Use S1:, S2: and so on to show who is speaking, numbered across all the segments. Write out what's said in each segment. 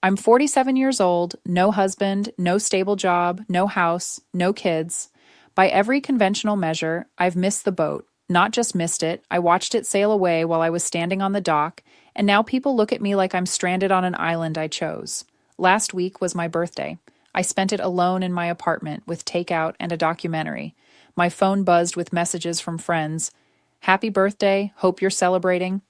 S1: I'm 47 years old, no husband, no stable job, no house, no kids. By every conventional measure, I've missed the boat. Not just missed it, I watched it sail away while I was standing on the dock, and now people look at me like I'm stranded on an island I chose. Last week was my birthday. I spent it alone in my apartment with takeout and a documentary. My phone buzzed with messages from friends. Happy birthday, hope you're celebrating.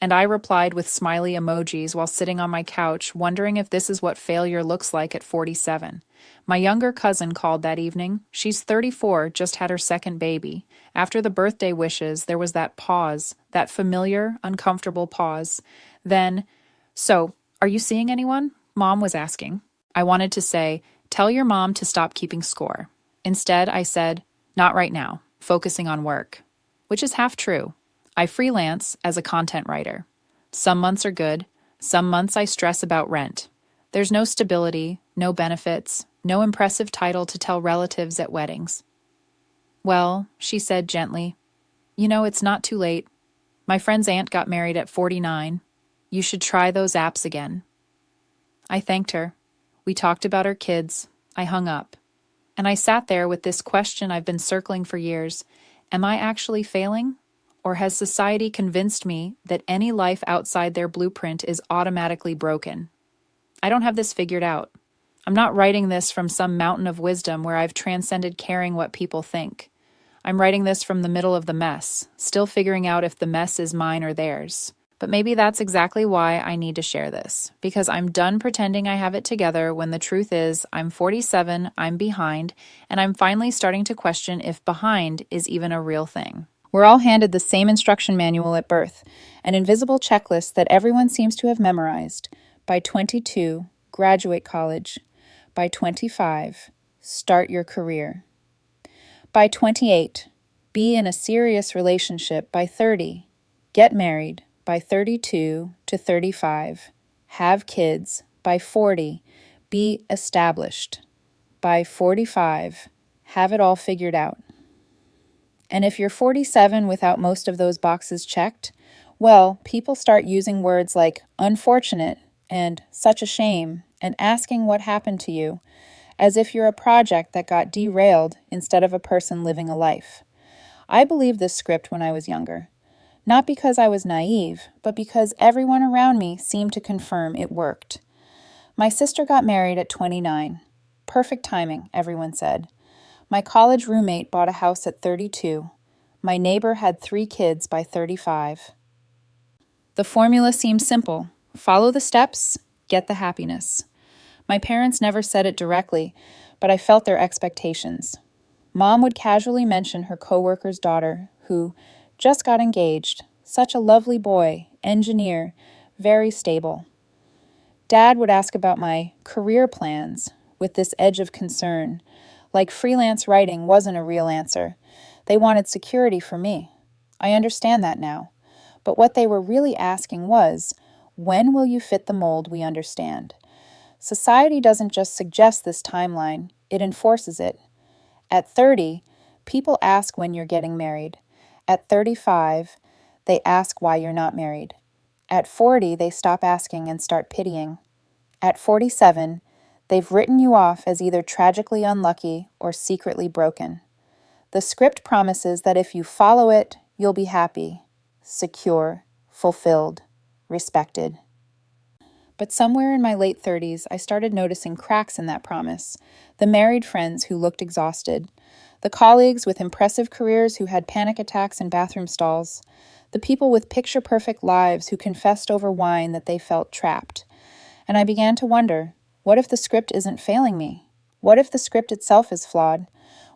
S1: And I replied with smiley emojis while sitting on my couch, wondering if this is what failure looks like at 47. My younger cousin called that evening. She's 34, just had her second baby. After the birthday wishes, there was that pause, that familiar, uncomfortable pause. Then, so, are you seeing anyone? Mom was asking. I wanted to say, tell your mom to stop keeping score. Instead, I said, not right now, focusing on work. Which is half true. I freelance as a content writer. Some months are good, some months I stress about rent. There's no stability, no benefits, no impressive title to tell relatives at weddings. Well, she said gently, you know, it's not too late. My friend's aunt got married at 49. You should try those apps again. I thanked her. We talked about our kids. I hung up. And I sat there with this question I've been circling for years. Am I actually failing? Or has society convinced me that any life outside their blueprint is automatically broken? I don't have this figured out. I'm not writing this from some mountain of wisdom where I've transcended caring what people think. I'm writing this from the middle of the mess, still figuring out if the mess is mine or theirs. But maybe that's exactly why I need to share this, because I'm done pretending I have it together when the truth is I'm 47, I'm behind, and I'm finally starting to question if behind is even a real thing. We're all handed the same instruction manual at birth, an invisible checklist that everyone seems to have memorized. By 22, graduate college. By 25, start your career. By 28, be in a serious relationship. By 30, get married. By 32 to 35, have kids. By 40, be established. By 45, have it all figured out. And if you're 47 without most of those boxes checked, well, people start using words like unfortunate and such a shame and asking what happened to you, as if you're a project that got derailed instead of a person living a life. I believed this script when I was younger, not because I was naive, but because everyone around me seemed to confirm it worked. My sister got married at 29. Perfect timing, everyone said. My college roommate bought a house at 32. My neighbor had 3 kids by 35. The formula seemed simple. Follow the steps, get the happiness. My parents never said it directly, but I felt their expectations. Mom would casually mention her coworker's daughter, who just got engaged. Such a lovely boy, engineer, very stable. Dad would ask about my career plans with this edge of concern. Like freelance writing wasn't a real answer. They wanted security for me. I understand that now. But what they were really asking was, when will you fit the mold we understand? Society doesn't just suggest this timeline, it enforces it. At 30, people ask when you're getting married. At 35, they ask why you're not married. At 40, they stop asking and start pitying. At 47, they've written you off as either tragically unlucky or secretly broken. The script promises that if you follow it, you'll be happy, secure, fulfilled, respected. But somewhere in my late 30s, I started noticing cracks in that promise. The married friends who looked exhausted. The colleagues with impressive careers who had panic attacks in bathroom stalls. The people with picture-perfect lives who confessed over wine that they felt trapped. And I began to wonder, what if the script isn't failing me? What if the script itself is flawed?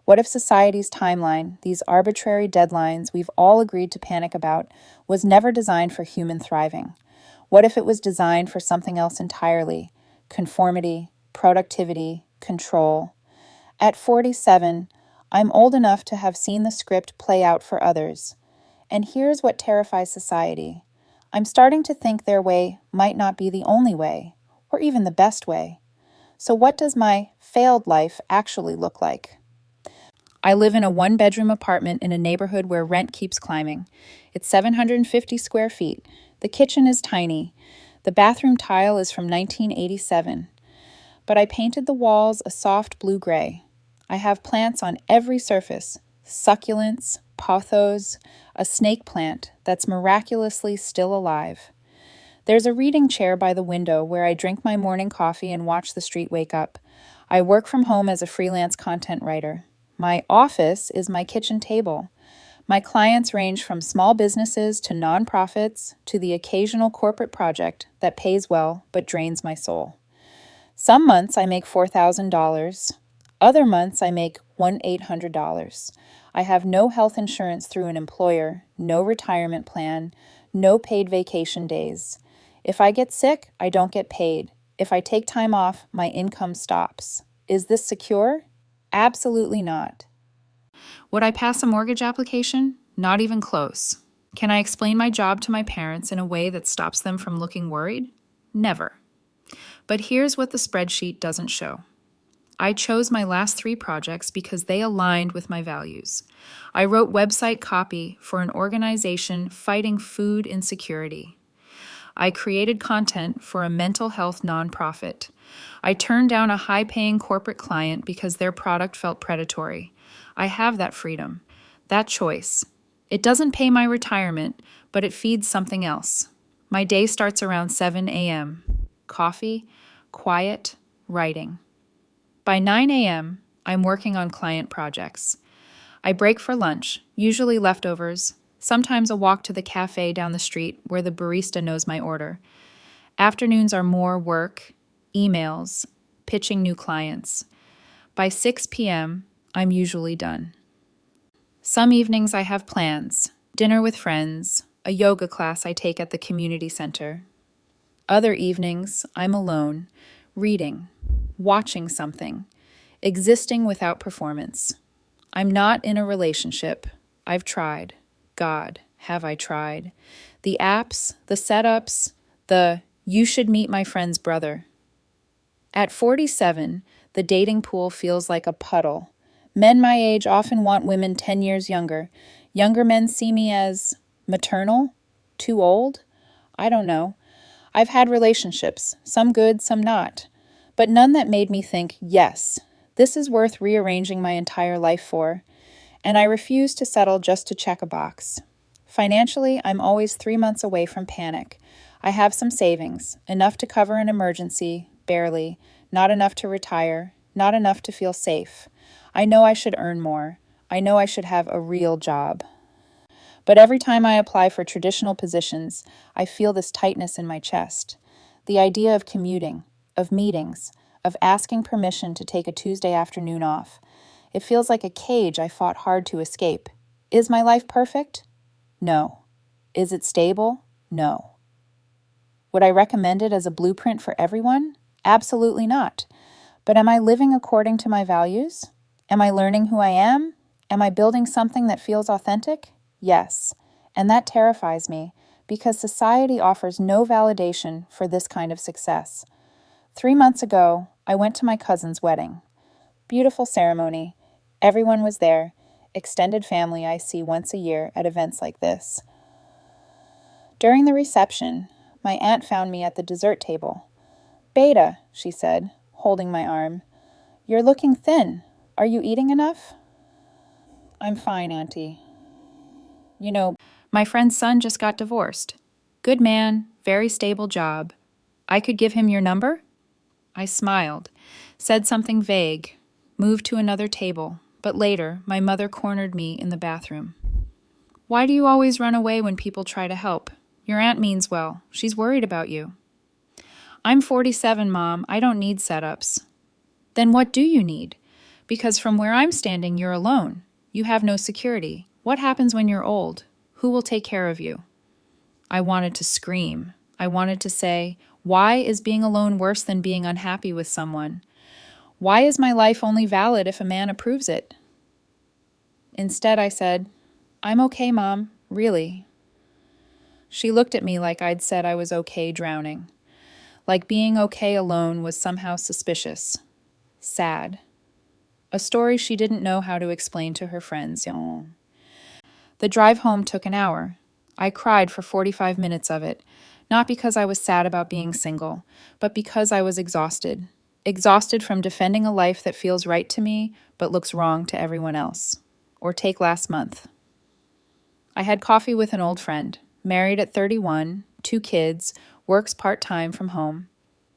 S1: What if society's timeline, these arbitrary deadlines we've all agreed to panic about, was never designed for human thriving? What if it was designed for something else entirely? Conformity, productivity, control. At 47, I'm old enough to have seen the script play out for others. And here's what terrifies society. I'm starting to think their way might not be the only way, or even the best way. So what does my failed life actually look like? I live in a 1-bedroom apartment in a neighborhood where rent keeps climbing. It's 750 square feet. The kitchen is tiny. The bathroom tile is from 1987, but I painted the walls a soft blue-gray. I have plants on every surface, succulents, pothos, a snake plant that's miraculously still alive. There's a reading chair by the window where I drink my morning coffee and watch the street wake up. I work from home as a freelance content writer. My office is my kitchen table. My clients range from small businesses to nonprofits to the occasional corporate project that pays well but drains my soul. Some months I make $4,000. Other months I make $1,800. I have no health insurance through an employer, no retirement plan, no paid vacation days. If I get sick, I don't get paid. If I take time off, my income stops. Is this secure? Absolutely not. Would I pass a mortgage application? Not even close. Can I explain my job to my parents in a way that stops them from looking worried? Never. But here's what the spreadsheet doesn't show. I chose my last 3 projects because they aligned with my values. I wrote website copy for an organization fighting food insecurity. I created content for a mental health nonprofit. I turned down a high-paying corporate client because their product felt predatory. I have that freedom, that choice. It doesn't pay my retirement, but it feeds something else. My day starts around 7 a.m. Coffee, quiet, writing. By 9 a.m., I'm working on client projects. I break for lunch, usually leftovers, sometimes a walk to the cafe down the street where the barista knows my order. Afternoons are more work, emails, pitching new clients. By 6 p.m., I'm usually done. Some evenings I have plans, dinner with friends, a yoga class I take at the community center. Other evenings, I'm alone, reading, watching something, existing without performance. I'm not in a relationship. I've tried. God, have I tried. The apps, the setups, the you should meet my friend's brother. At 47, the dating pool feels like a puddle. Men my age often want women 10 years younger. Younger men see me as maternal? Too old? I don't know. I've had relationships, some good, some not, but none that made me think, yes, this is worth rearranging my entire life for, and I refuse to settle just to check a box. Financially, I'm always 3 months away from panic. I have some savings, enough to cover an emergency, barely, not enough to retire, not enough to feel safe. I know I should earn more. I know I should have a real job. But every time I apply for traditional positions, I feel this tightness in my chest. The idea of commuting, of meetings, of asking permission to take a Tuesday afternoon off. It feels like a cage I fought hard to escape. Is my life perfect? No. Is it stable? No. Would I recommend it as a blueprint for everyone? Absolutely not. But am I living according to my values? Am I learning who I am? Am I building something that feels authentic? Yes. And that terrifies me because society offers no validation for this kind of success. 3 months ago, I went to my cousin's wedding. Beautiful ceremony. Everyone was there. Extended family I see once a year at events like this. During the reception, my aunt found me at the dessert table. "Beta," she said, holding my arm. "You're looking thin. Are you eating enough?" "I'm fine, Auntie. You know, my friend's son just got divorced. Good man, very stable job. I could give him your number?" I smiled, said something vague, moved to another table, but later my mother cornered me in the bathroom. "Why do you always run away when people try to help? Your aunt means well. She's worried about you." "I'm 47, Mom. I don't need setups." "Then what do you need? Because from where I'm standing, you're alone. You have no security. What happens when you're old? Who will take care of you?" I wanted to scream. I wanted to say, why is being alone worse than being unhappy with someone? Why is my life only valid if a man approves it? Instead, I said, "I'm okay, Mom, really." She looked at me like I'd said I was okay drowning. Like being okay alone was somehow suspicious. Sad. A story she didn't know how to explain to her friends. The drive home took an hour. I cried for 45 minutes of it. Not because I was sad about being single, but because I was exhausted. Exhausted from defending a life that feels right to me, but looks wrong to everyone else. Or take last month. I had coffee with an old friend, married at 31, 2 kids, works part-time from home.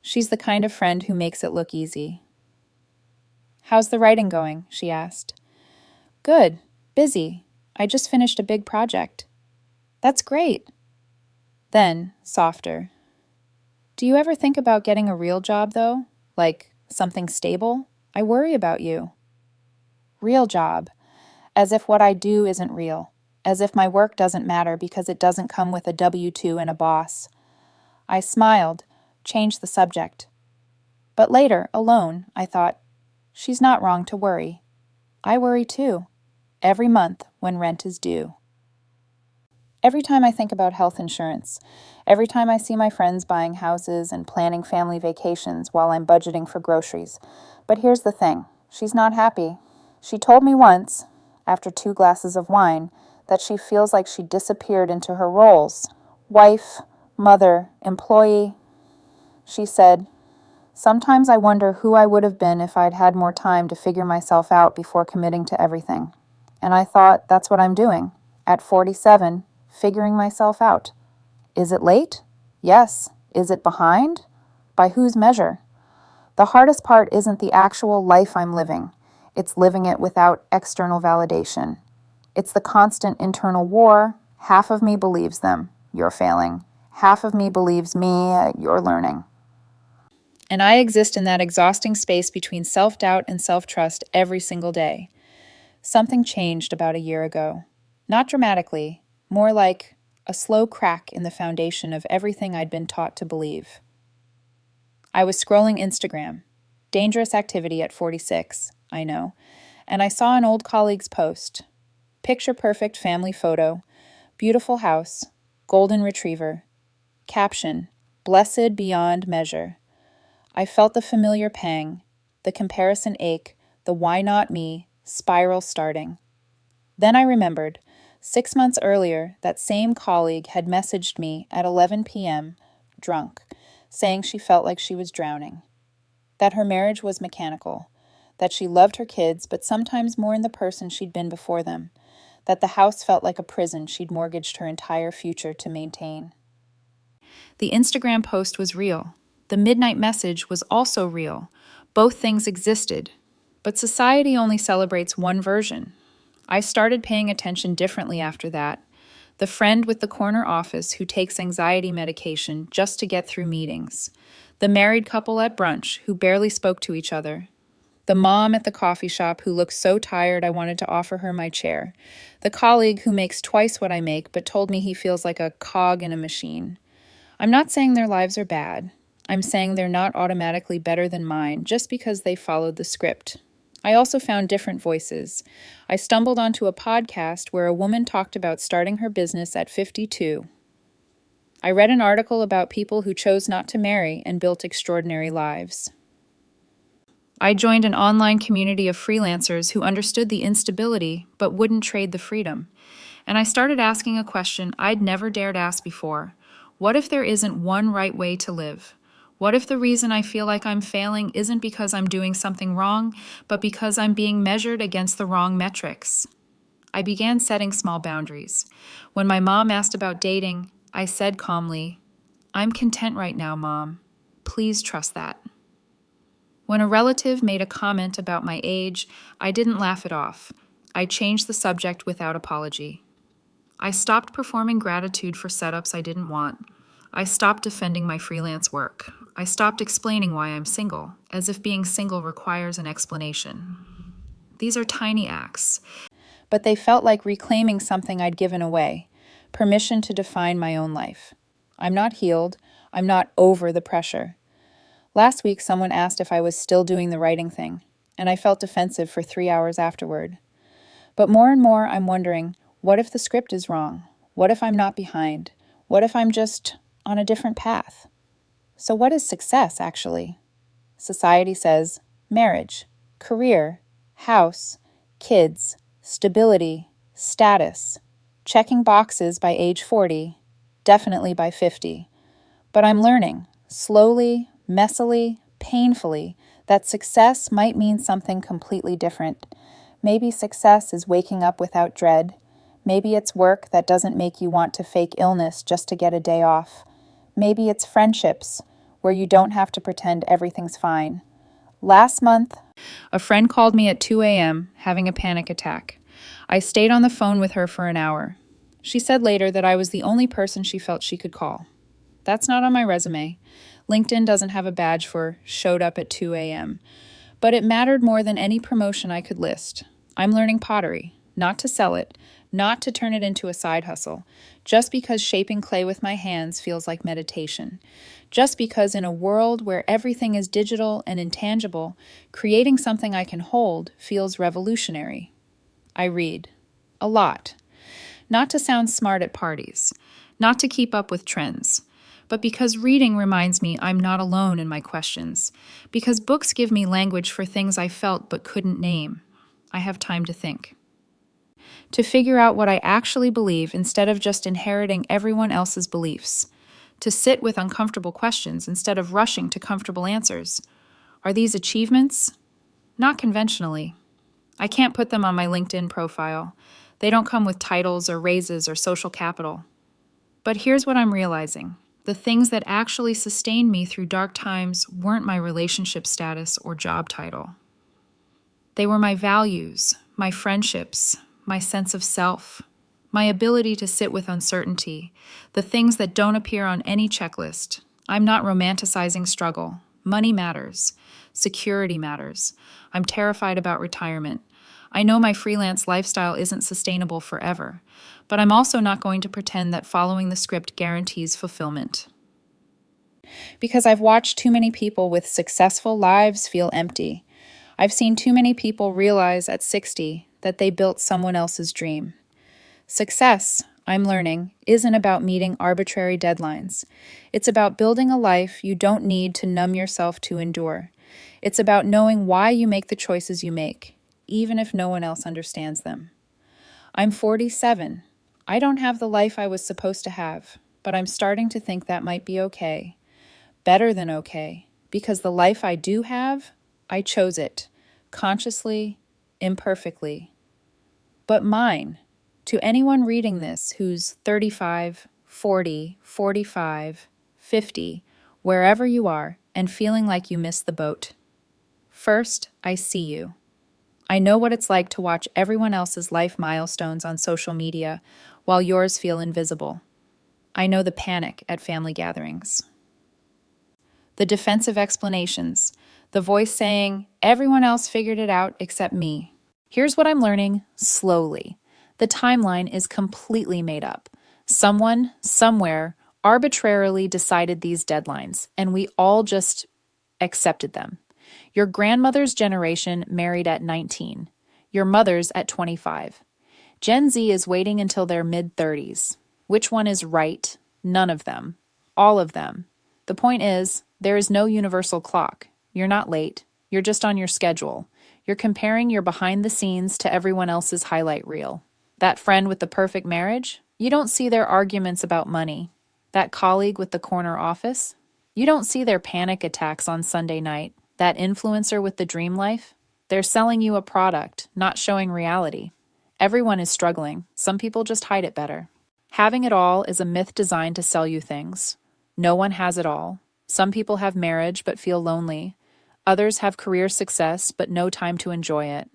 S1: She's the kind of friend who makes it look easy. "How's the writing going?" she asked. "Good. Busy. I just finished a big project." "That's great." Then, softer. "Do you ever think about getting a real job, though? Like, something stable? I worry about you." Real job. As if what I do isn't real. As if my work doesn't matter because it doesn't come with a W-2 and a boss. I smiled, changed the subject. But later, alone, I thought, she's not wrong to worry. I worry too. Every month when rent is due. Every time I think about health insurance, every time I see my friends buying houses and planning family vacations while I'm budgeting for groceries. But here's the thing, she's not happy. She told me once, after 2 glasses of wine, that she feels like she disappeared into her roles. Wife, mother, employee. She said, "Sometimes I wonder who I would have been if I'd had more time to figure myself out before committing to everything." And I thought, that's what I'm doing. At 47, figuring myself out. Is it late? Yes. Is it behind? By whose measure? The hardest part isn't the actual life I'm living. It's living it without external validation. It's the constant internal war. Half of me believes them. You're failing. Half of me believes me. You're learning. And I exist in that exhausting space between self-doubt and self-trust every single day. Something changed about a year ago. Not dramatically, more like a slow crack in the foundation of everything I'd been taught to believe. I was scrolling Instagram. Dangerous activity at 46, I know. And I saw an old colleague's post. Picture-perfect family photo, beautiful house, golden retriever. Caption, "Blessed beyond measure." I felt the familiar pang, the comparison ache, the why not me spiral starting. Then I remembered, 6 months earlier, that same colleague had messaged me at 11 p.m., drunk, saying she felt like she was drowning, that her marriage was mechanical, that she loved her kids but sometimes more in the person she'd been before them, that the house felt like a prison she'd mortgaged her entire future to maintain. The Instagram post was real. The midnight message was also real. Both things existed. But society only celebrates one version. I started paying attention differently after that. The friend with the corner office who takes anxiety medication just to get through meetings. The married couple at brunch who barely spoke to each other. The mom at the coffee shop who looked so tired I wanted to offer her my chair. The colleague who makes twice what I make but told me he feels like a cog in a machine. I'm not saying their lives are bad. I'm saying they're not automatically better than mine just because they followed the script. I also found different voices. I stumbled onto a podcast where a woman talked about starting her business at 52. I read an article about people who chose not to marry and built extraordinary lives. I joined an online community of freelancers who understood the instability but wouldn't trade the freedom. And I started asking a question I'd never dared ask before. What if there isn't one right way to live? What if the reason I feel like I'm failing isn't because I'm doing something wrong, but because I'm being measured against the wrong metrics? I began setting small boundaries. When my mom asked about dating, I said calmly, "I'm content right now, Mom. Please trust that." When a relative made a comment about my age, I didn't laugh it off. I changed the subject without apology. I stopped performing gratitude for setups I didn't want. I stopped defending my freelance work. I stopped explaining why I'm single, as if being single requires an explanation. These are tiny acts, but they felt like reclaiming something I'd given away, permission to define my own life. I'm not healed. I'm not over the pressure. Last week, someone asked if I was still doing the writing thing, and I felt defensive for 3 hours afterward. But more and more, I'm wondering, what if the script is wrong? What if I'm not behind? What if I'm just on a different path? So what is success, actually? Society says marriage, career, house, kids, stability, status, checking boxes by age 40, definitely by 50. But I'm learning, slowly, messily, painfully, that success might mean something completely different. Maybe success is waking up without dread. Maybe it's work that doesn't make you want to fake illness just to get a day off. Maybe it's friendships where you don't have to pretend everything's fine. Last month, a friend called me at 2 a.m. having a panic attack. I stayed on the phone with her for an hour. She said later that I was the only person she felt she could call. That's not on my resume. LinkedIn doesn't have a badge for showed up at 2 a.m. But it mattered more than any promotion I could list. I'm learning pottery, not to sell it, not to turn it into a side hustle, just because shaping clay with my hands feels like meditation. Just because in a world where everything is digital and intangible, creating something I can hold feels revolutionary. I read. A lot. Not to sound smart at parties, not to keep up with trends, but because reading reminds me I'm not alone in my questions, because books give me language for things I felt but couldn't name. I have time to think. To figure out what I actually believe instead of just inheriting everyone else's beliefs. To sit with uncomfortable questions instead of rushing to comfortable answers. Are these achievements? Not conventionally. I can't put them on my LinkedIn profile. They don't come with titles or raises or social capital. But here's what I'm realizing. The things that actually sustained me through dark times weren't my relationship status or job title. They were my values, my friendships, my sense of self, my ability to sit with uncertainty, the things that don't appear on any checklist. I'm not romanticizing struggle. Money matters. Security matters. I'm terrified about retirement. I know my freelance lifestyle isn't sustainable forever, but I'm also not going to pretend that following the script guarantees fulfillment. Because I've watched too many people with successful lives feel empty. I've seen too many people realize at 60 that they built someone else's dream. Success, I'm learning, isn't about meeting arbitrary deadlines. It's about building a life you don't need to numb yourself to endure. It's about knowing why you make the choices you make, even if no one else understands them. I'm 47. I don't have the life I was supposed to have, but I'm starting to think that might be okay. Better than okay, because the life I do have, I chose it, consciously, imperfectly. But mine. To anyone reading this who's 35, 40, 45, 50, wherever you are, and feeling like you missed the boat. First, I see you. I know what it's like to watch everyone else's life milestones on social media while yours feel invisible. I know the panic at family gatherings. The defensive explanations, the voice saying, everyone else figured it out except me. Here's what I'm learning slowly. The timeline is completely made up. Someone, somewhere, arbitrarily decided these deadlines, and we all just accepted them. Your grandmother's generation married at 19. Your mother's at 25. Gen Z is waiting until their mid-30s. Which one is right? None of them. All of them. The point is, there is no universal clock. You're not late. You're just on your schedule. You're comparing your behind the scenes to everyone else's highlight reel. That friend with the perfect marriage? You don't see their arguments about money. That colleague with the corner office? You don't see their panic attacks on Sunday night. That influencer with the dream life? They're selling you a product, not showing reality. Everyone is struggling. Some people just hide it better. Having it all is a myth designed to sell you things. No one has it all. Some people have marriage but feel lonely. Others have career success but no time to enjoy it.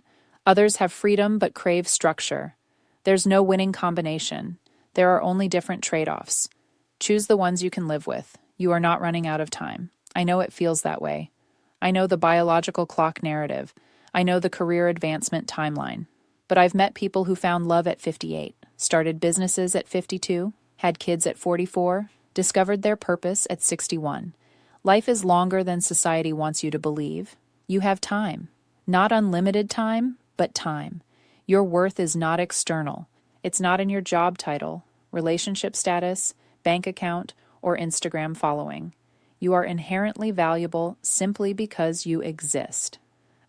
S1: Others have freedom but crave structure. There's no winning combination. There are only different trade-offs. Choose the ones you can live with. You are not running out of time. I know it feels that way. I know the biological clock narrative. I know the career advancement timeline. But I've met people who found love at 58, started businesses at 52, had kids at 44, discovered their purpose at 61. Life is longer than society wants you to believe. You have time. Not unlimited time, but time. Your worth is not external. It's not in your job title, relationship status, bank account, or Instagram following. You are inherently valuable simply because you exist.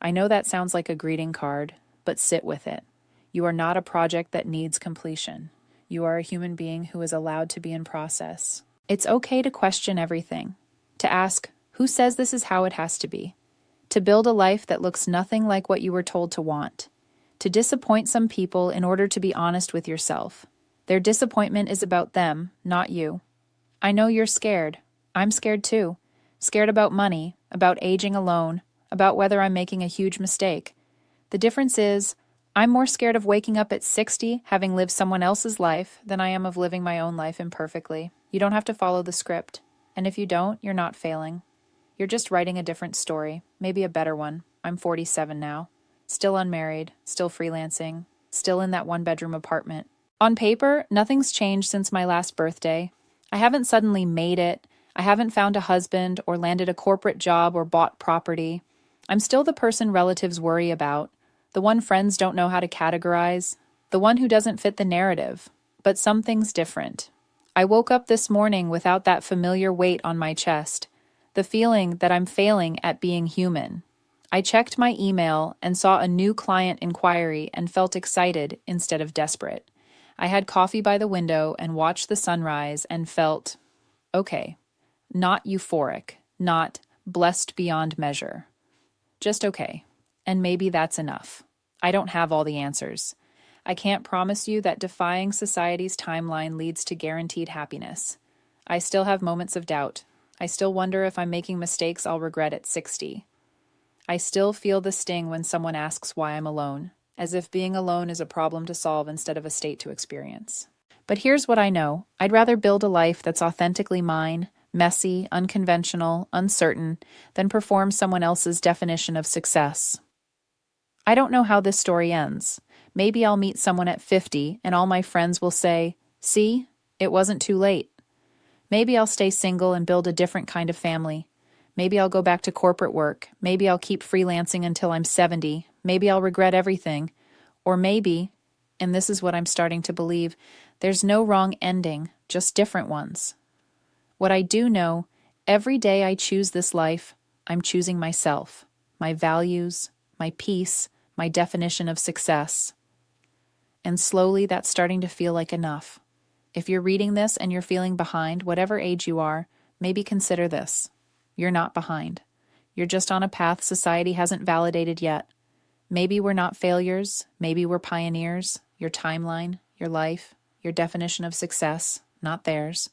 S1: I know that sounds like a greeting card, but sit with it. You are not a project that needs completion. You are a human being who is allowed to be in process. It's okay to question everything, to ask, who says this is how it has to be? To build a life that looks nothing like what you were told to want. To disappoint some people in order to be honest with yourself. Their disappointment is about them, not you. I know you're scared. I'm scared too. Scared about money, about aging alone, about whether I'm making a huge mistake. The difference is, I'm more scared of waking up at 60, having lived someone else's life, than I am of living my own life imperfectly. You don't have to follow the script. And if you don't, you're not failing. You're just writing a different story, maybe a better one. I'm 47 now. Still unmarried, still freelancing, still in that one-bedroom apartment. On paper, nothing's changed since my last birthday. I haven't suddenly made it. I haven't found a husband or landed a corporate job or bought property. I'm still the person relatives worry about, the one friends don't know how to categorize, the one who doesn't fit the narrative. But something's different. I woke up this morning without that familiar weight on my chest, the feeling that I'm failing at being human. I checked my email and saw a new client inquiry and felt excited instead of desperate. I had coffee by the window and watched the sunrise and felt, okay, not euphoric, not blessed beyond measure. Just okay. And maybe that's enough. I don't have all the answers. I can't promise you that defying society's timeline leads to guaranteed happiness. I still have moments of doubt. I still wonder if I'm making mistakes I'll regret at 60. I still feel the sting when someone asks why I'm alone, as if being alone is a problem to solve instead of a state to experience. But here's what I know. I'd rather build a life that's authentically mine, messy, unconventional, uncertain, than perform someone else's definition of success. I don't know how this story ends. Maybe I'll meet someone at 50 and all my friends will say, "See, it wasn't too late." Maybe I'll stay single and build a different kind of family. Maybe I'll go back to corporate work. Maybe I'll keep freelancing until I'm 70. Maybe I'll regret everything. Or maybe, and this is what I'm starting to believe, there's no wrong ending, just different ones. What I do know, every day I choose this life, I'm choosing myself, my values, my peace, my definition of success. And slowly that's starting to feel like enough. If you're reading this and you're feeling behind, whatever age you are, maybe consider this. You're not behind. You're just on a path society hasn't validated yet. Maybe we're not failures. Maybe we're pioneers. Your timeline, your life, your definition of success, not theirs.